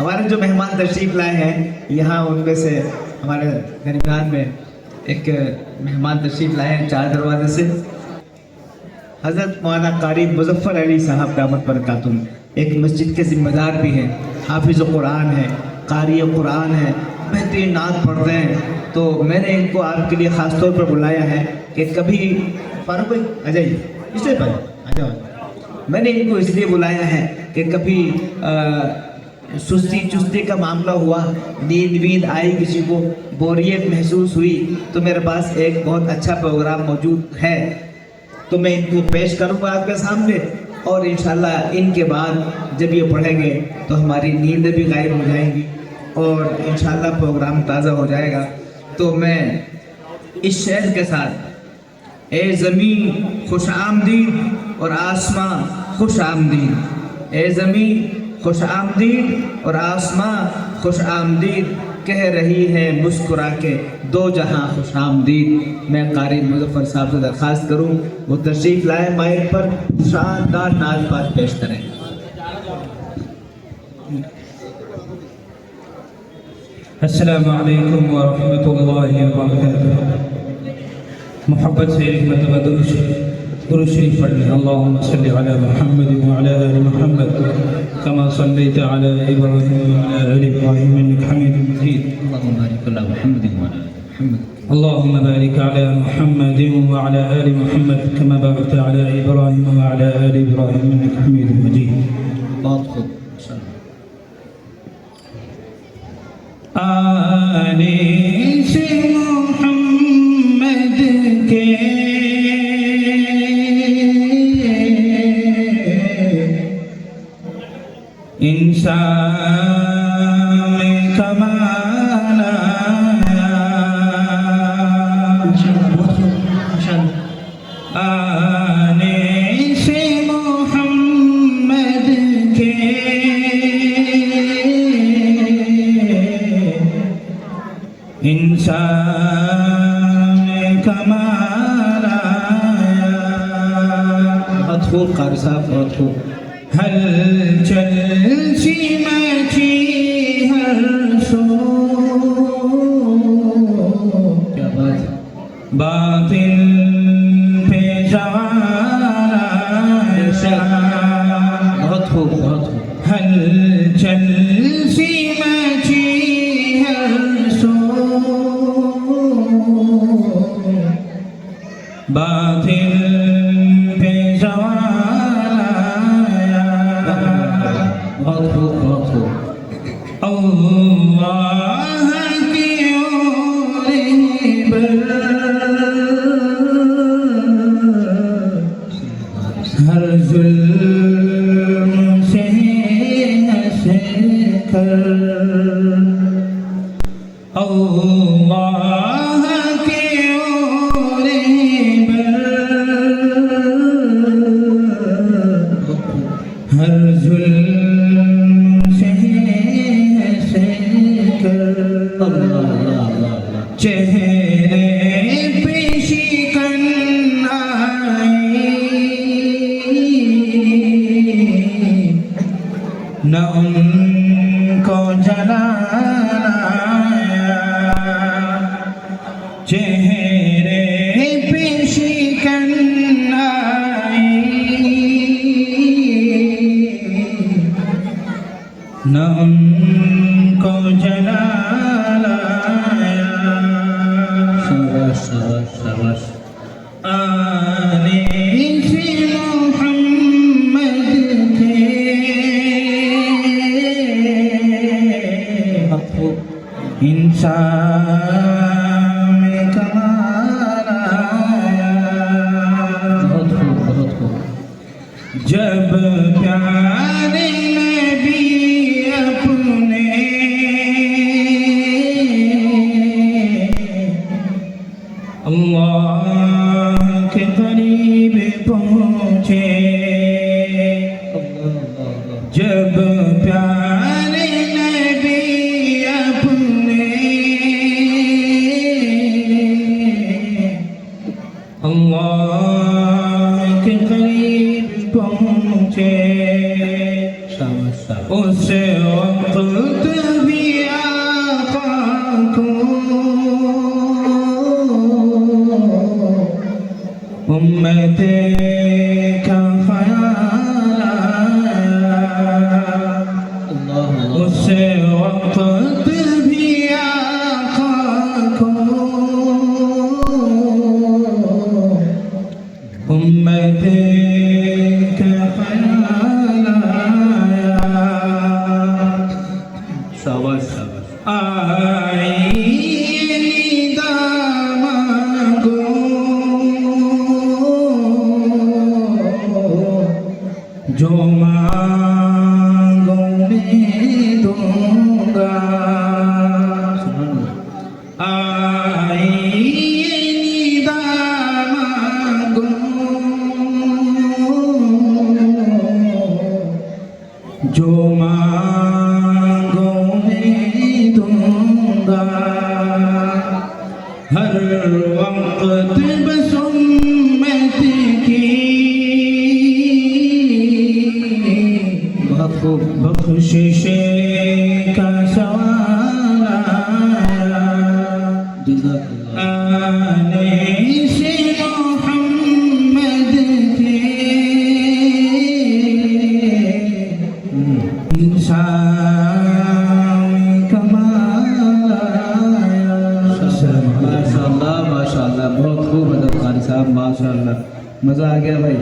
हमारे जो मेहमान तशरीफ़ लाए हैं यहाँ, उनमें से हमारे दरमियान में एक मेहमान तशरीफ़ लाए हैं 4 दरवाजे से, हज़रत मौलाना कारी मुज़फ़्फ़र अली साहब दामत बरकातुहू, एक मस्जिद के ज़िम्मेदार भी हैं, हाफिज़ कुरान है, कारी कुरान है, बेहतरीन नात पढ़ते हैं। तो मैंने इनको आपके लिए ख़ास तौर पर बुलाया है कि कभी फारूक भाई आ जाइए, इसलिए पर आ जाओ, मैंने इनको इसलिए बुलाया है कि कभी सुस्ती चुस्ती का मामला हुआ, नींद वींद आई, किसी को बोरियत महसूस हुई, तो मेरे पास एक बहुत अच्छा प्रोग्राम मौजूद है, तो मैं इनको पेश करूँगा आपके सामने। और इंशाल्लाह इनके बाद जब ये पढ़ेंगे तो हमारी नींद भी गायब हो जाएगी और इंशाल्लाह प्रोग्राम ताज़ा हो जाएगा। तो मैं इस शेर के साथ, ए ज़मीन खुश आमदीद और आसमां खुश आमदीद, ए ज़मीन खुश आमदीद और आसमां खुश आमदीद, कह रही है मुस्कुरा के दो जहां खुश आमदीद। मैं कारी मुज़फ़्फ़र साहब से दरख्वास्त करूं वो तशरीफ़ लाए, माइक पर शानदार नाज़ पाक पेश करें। अस्सलामु अलैकुम व रहमतुल्लाहि व बरकातुहू। मोहब्बत से एक मरतबा दुरूद शरीफ पढ़ लें। अल्लाहुम्मा सल्लि अला मुहम्मद व अला आलि मुहम्मद कमा सल्लैता अला इब्राहीम व अला आलि इब्राहीम इन्नका हमीदुम मजीद। अल्लाहुम्मा बारिक अला मुहम्मद व अला आलि मुहम्मद कमा बारकता अला इब्राहीम व अला आलि इब्राहीम इन्नका हमीदुम मजीद। बहुत खूब। आने से मोहम्मद के इंसान में कमाल आया, आने से मोहम्मद के इंसान में कमाल आया। बहुत खूब कारी साहब, बहुत खूब। हलचल सी मची हर सो, क्या बात है। बातिल पे सवार आया। बहुत खूब, बहुत खूब। हलचल सी मची हर सो, बातिल पे सवार आया। बहुत खूब, बहुत खूब। अल्लाह की ओर हर जुल्म से हंस कर, अल्लाह की ओर हर जुल्म से हंस कर, चेहरे पे शिकन आई, न उनको जलाना आया। चेहरे पे शिकन आई, न उनको जलाना आया। शाबाश, शाबाश, शाबाश। आने से मोहम्मद के इंसान में कमाल आया। बहुत खूब, बहुत खूब। जब प्यारे नबी अपने अल्लाह के करीब पहुँचे, जब प्यारे नबी अपने उस वक्त भी आका को उम्मत का ख्याल आया। शाबाश शाबाश। आई दामागो जो मांगो मैं दूंगा। आई दामागो जो मांगो मैं दूंगा। हर वक्त बस उम्मत की बहुत खूब। बख्शिश का सवाल आया। जज़ाकल्लाह। आने से मोहम्मद के इंसान कमाल आया। माशाअल्लाह माशाअल्लाह, बहुत खूब अदब कारी साहब, माशाअल्लाह, मज़ा आ गया भाई।